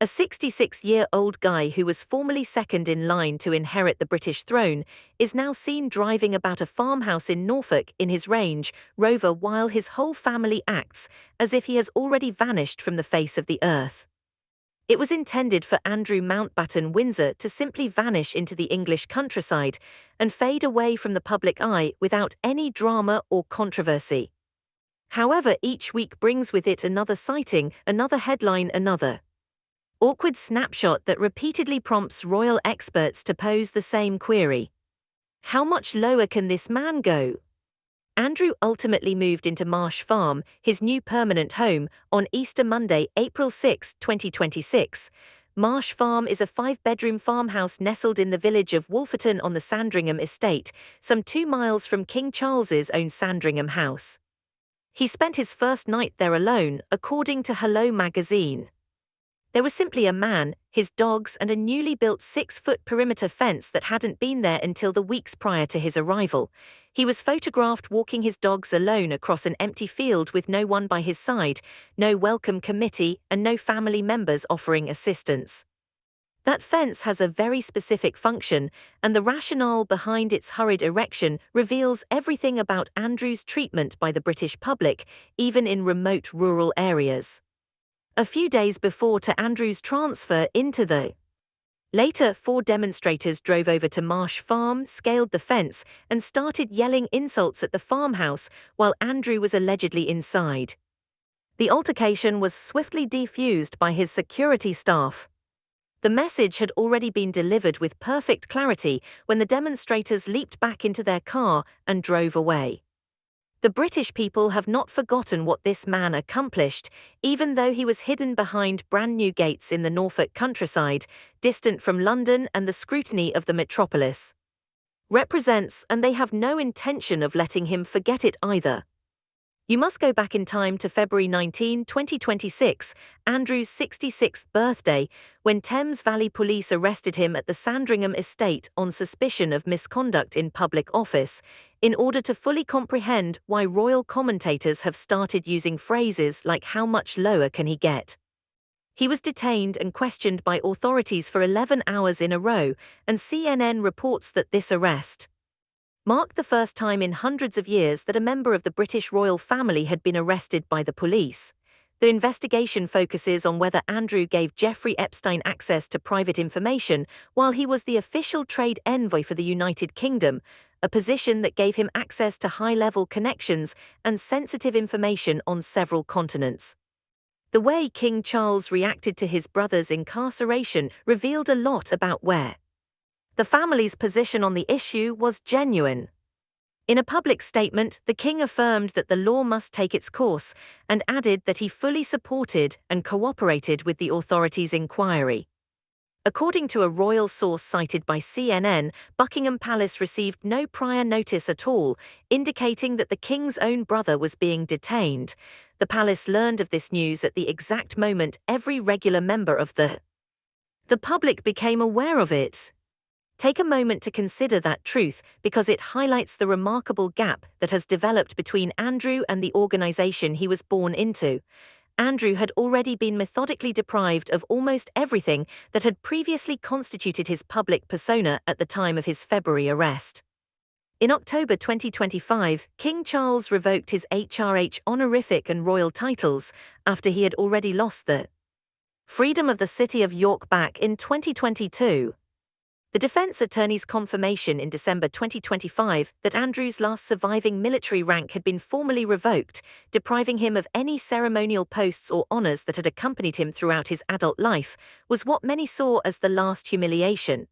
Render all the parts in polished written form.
A 66-year-old guy who was formerly second in line to inherit the British throne is now seen driving about a farmhouse in Norfolk in his Range Rover while his whole family acts as if he has already vanished from the face of the earth. It was intended for Andrew Mountbatten Windsor to simply vanish into the English countryside and fade away from the public eye without any drama or controversy. However, each week brings with it another sighting, another headline, another awkward snapshot that repeatedly prompts royal experts to pose the same query. How much lower can this man go? Andrew ultimately moved into Marsh Farm, his new permanent home, on Easter Monday, April 6, 2026. Marsh Farm is a 5-bedroom farmhouse nestled in the village of Wolferton on the Sandringham estate, some 2 miles from King Charles's own Sandringham House. He spent his first night there alone, according to Hello magazine. There was simply a man, his dogs, and a newly built 6-foot perimeter fence that hadn't been there until the weeks prior to his arrival. He was photographed walking his dogs alone across an empty field with no one by his side, no welcome committee, and no family members offering assistance. That fence has a very specific function, and the rationale behind its hurried erection reveals everything about Andrew's treatment by the British public, even in remote rural areas. A few days before to Andrew's transfer into the later, 4 demonstrators drove over to Marsh Farm, scaled the fence, and started yelling insults at the farmhouse while Andrew was allegedly inside. The altercation was swiftly defused by his security staff. The message had already been delivered with perfect clarity when the demonstrators leaped back into their car and drove away. The British people have not forgotten what this man accomplished, even though he was hidden behind brand new gates in the Norfolk countryside, distant from London and the scrutiny of the metropolis. Represents, and they have no intention of letting him forget it either. You must go back in time to February 19, 2026, Andrew's 66th birthday, when Thames Valley Police arrested him at the Sandringham estate on suspicion of misconduct in public office, in order to fully comprehend why royal commentators have started using phrases like "how much lower can he get?" He was detained and questioned by authorities for 11 hours in a row, and CNN reports that this arrest marked the first time in hundreds of years that a member of the British royal family had been arrested by the police. The investigation focuses on whether Andrew gave Jeffrey Epstein access to private information while he was the official trade envoy for the United Kingdom, a position that gave him access to high-level connections and sensitive information on several continents. The way King Charles reacted to his brother's incarceration revealed a lot about where the family's position on the issue was genuine. In a public statement, the king affirmed that the law must take its course and added that he fully supported and cooperated with the authorities' inquiry. According to a royal source cited by CNN, Buckingham Palace received no prior notice at all, indicating that the king's own brother was being detained. The palace learned of this news at the exact moment every regular member of the public became aware of it. Take a moment to consider that truth, because it highlights the remarkable gap that has developed between Andrew and the organization he was born into. Andrew had already been methodically deprived of almost everything that had previously constituted his public persona at the time of his February arrest. In October 2025, King Charles revoked his HRH honorific and royal titles after he had already lost the freedom of the city of York back in 2022. The defense attorney's confirmation in December 2025 that Andrew's last surviving military rank had been formally revoked, depriving him of any ceremonial posts or honors that had accompanied him throughout his adult life, was what many saw as the last humiliation.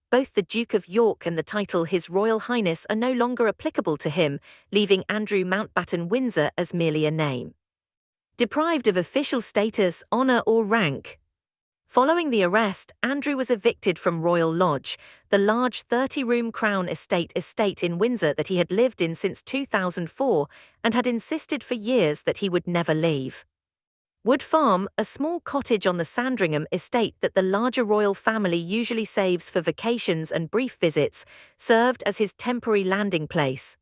Both the Duke of York and the title His Royal Highness are no longer applicable to him, leaving Andrew Mountbatten Windsor as merely a name. Deprived of official status, honor, or rank. Following the arrest, Andrew was evicted from Royal Lodge, the large 30-room Crown estate in Windsor that he had lived in since 2004 and had insisted for years that he would never leave. Wood Farm, a small cottage on the Sandringham estate that the larger royal family usually saves for vacations and brief visits, served as his temporary landing place.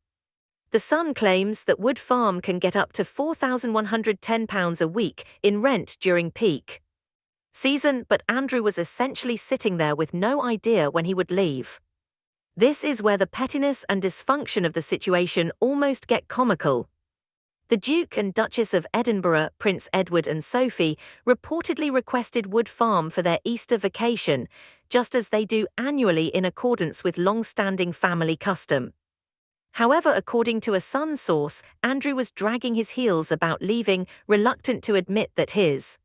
The Sun claims that Wood Farm can get up to £4,110 a week in rent during peak season, but Andrew was essentially sitting there with no idea when he would leave. This is where the pettiness and dysfunction of the situation almost get comical. The Duke and Duchess of Edinburgh, Prince Edward and Sophie, reportedly requested Wood Farm for their Easter vacation, just as they do annually in accordance with long-standing family custom. However, according to a Sun source, Andrew was dragging his heels about leaving, reluctant to admit that his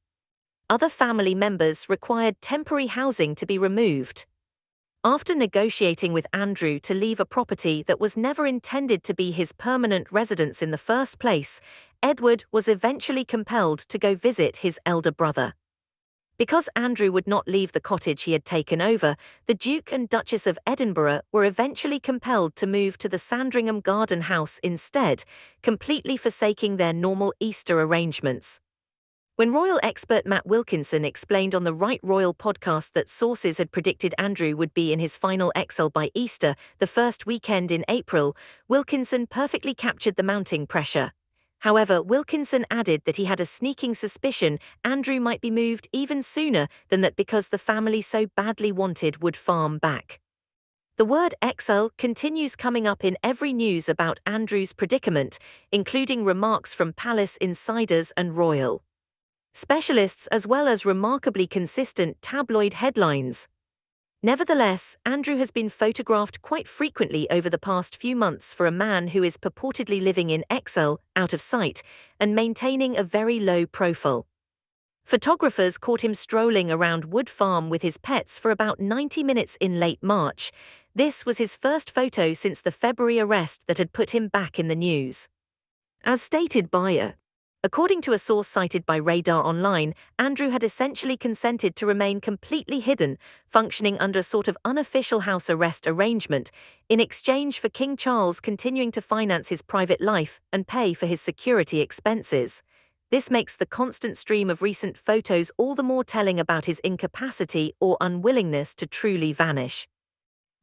other family members required temporary housing to be removed. After negotiating with Andrew to leave a property that was never intended to be his permanent residence in the first place, Edward was eventually compelled to go visit his elder brother. Because Andrew would not leave the cottage he had taken over, the Duke and Duchess of Edinburgh were eventually compelled to move to the Sandringham Garden House instead, completely forsaking their normal Easter arrangements. When royal expert Matt Wilkinson explained on the Right Royal podcast that sources had predicted Andrew would be in his final exile by Easter, the first weekend in April, Wilkinson perfectly captured the mounting pressure. However, Wilkinson added that he had a sneaking suspicion Andrew might be moved even sooner than that because the family so badly wanted Wood Farm back. The word exile continues coming up in every news about Andrew's predicament, including remarks from palace insiders and royal specialists as well as remarkably consistent tabloid headlines. Nevertheless, Andrew has been photographed quite frequently over the past few months for a man who is purportedly living in exile, out of sight, and maintaining a very low profile. Photographers caught him strolling around Wood Farm with his pets for about 90 minutes in late March. This was his first photo since the February arrest that had put him back in the news. As stated by according to a source cited by Radar Online, Andrew had essentially consented to remain completely hidden, functioning under a sort of unofficial house arrest arrangement, in exchange for King Charles continuing to finance his private life and pay for his security expenses. This makes the constant stream of recent photos all the more telling about his incapacity or unwillingness to truly vanish.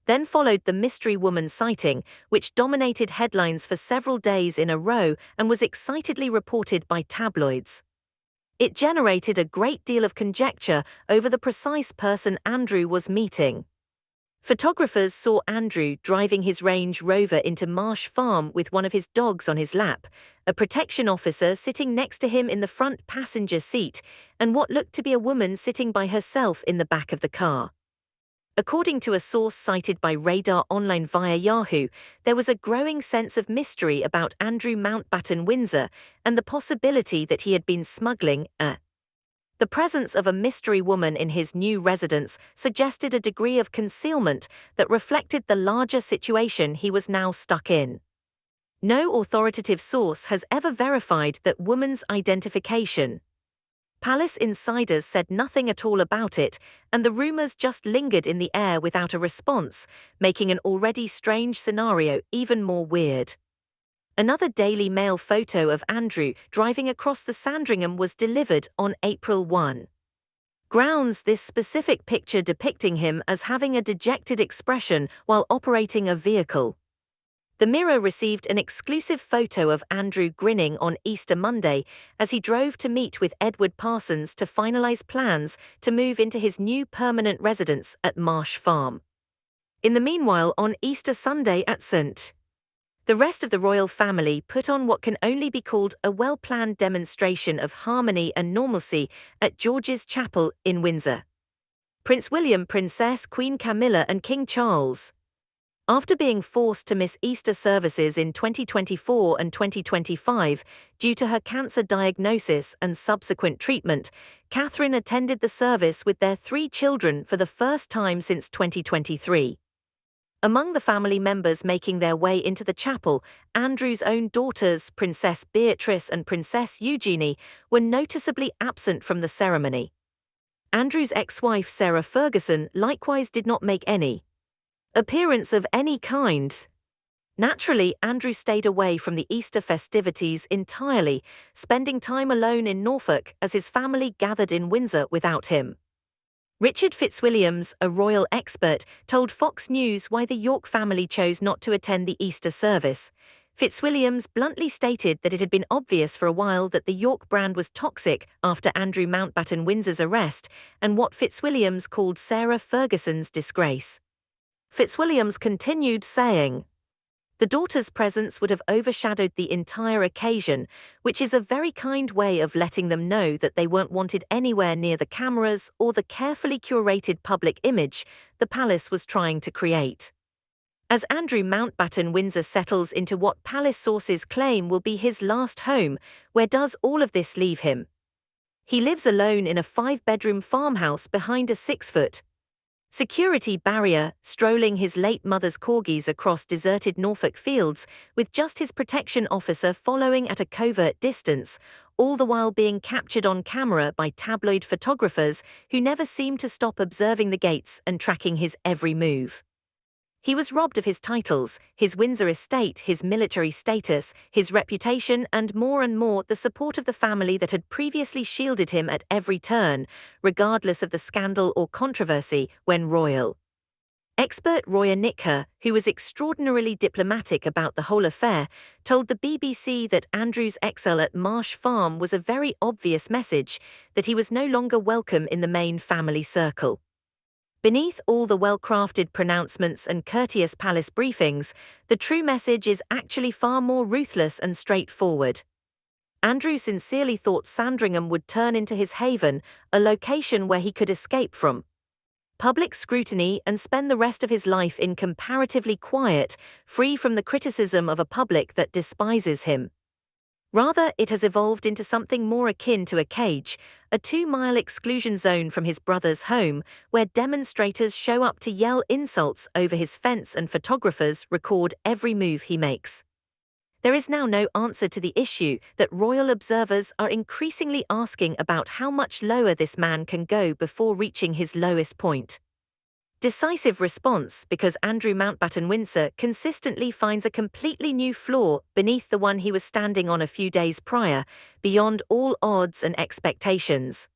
Then followed the mystery woman sighting, which dominated headlines for several days in a row and was excitedly reported by tabloids. It generated a great deal of conjecture over the precise person Andrew was meeting. Photographers saw Andrew driving his Range Rover into Marsh Farm with one of his dogs on his lap, a protection officer sitting next to him in the front passenger seat, and what looked to be a woman sitting by herself in the back of the car. According to a source cited by Radar Online via Yahoo, there was a growing sense of mystery about Andrew Mountbatten Windsor and the possibility that he had been smuggling The presence of a mystery woman in his new residence suggested a degree of concealment that reflected the larger situation he was now stuck in. No authoritative source has ever verified that woman's identification. Palace insiders said nothing at all about it, and the rumors just lingered in the air without a response, making an already strange scenario even more weird. Another Daily Mail photo of Andrew driving across the Sandringham was delivered on April 1. Grounds this specific picture depicting him as having a dejected expression while operating a vehicle. The Mirror received an exclusive photo of Andrew grinning on Easter Monday as he drove to meet with Edward Parsons to finalize plans to move into his new permanent residence at Marsh Farm. In the meanwhile, on Easter Sunday at St. The rest of the royal family put on what can only be called a well-planned demonstration of harmony and normalcy at George's Chapel in Windsor. Prince William, Princess Queen Camilla and King Charles. After being forced to miss Easter services in 2024 and 2025 due to her cancer diagnosis and subsequent treatment, Catherine attended the service with their 3 children for the first time since 2023. Among the family members making their way into the chapel, Andrew's own daughters, Princess Beatrice and Princess Eugenie, were noticeably absent from the ceremony. Andrew's ex-wife Sarah Ferguson likewise did not make any appearance of any kind. Naturally, Andrew stayed away from the Easter festivities entirely, spending time alone in Norfolk as his family gathered in Windsor without him. Richard Fitzwilliams, a royal expert, told Fox News why the York family chose not to attend the Easter service. Fitzwilliams bluntly stated that it had been obvious for a while that the York brand was toxic after Andrew Mountbatten Windsor's arrest and what Fitzwilliams called Sarah Ferguson's disgrace. Fitzwilliams continued, saying, "The daughter's presence would have overshadowed the entire occasion, which is a very kind way of letting them know that they weren't wanted anywhere near the cameras or the carefully curated public image the palace was trying to create." As Andrew Mountbatten Windsor settles into what palace sources claim will be his last home, where does all of this leave him? He lives alone in a 5-bedroom farmhouse behind a 6-foot security barrier, strolling his late mother's corgis across deserted Norfolk fields, with just his protection officer following at a covert distance, all the while being captured on camera by tabloid photographers who never seem to stop observing the gates and tracking his every move. He was robbed of his titles, his Windsor estate, his military status, his reputation, and more the support of the family that had previously shielded him at every turn, regardless of the scandal or controversy, when royal. Expert Roya Nicker, who was extraordinarily diplomatic about the whole affair, told the BBC that Andrew's exile at Marsh Farm was a very obvious message that he was no longer welcome in the main family circle. Beneath all the well-crafted pronouncements and courteous palace briefings, the true message is actually far more ruthless and straightforward. Andrew sincerely thought Sandringham would turn into his haven, a location where he could escape from public scrutiny and spend the rest of his life in comparatively quiet, free from the criticism of a public that despises him. Rather, it has evolved into something more akin to a cage, a 2-mile exclusion zone from his brother's home, where demonstrators show up to yell insults over his fence and photographers record every move he makes. There is now no answer to the issue that royal observers are increasingly asking about how much lower this man can go before reaching his lowest point. Decisive response, because Andrew Mountbatten Windsor consistently finds a completely new floor beneath the one he was standing on a few days prior, beyond all odds and expectations.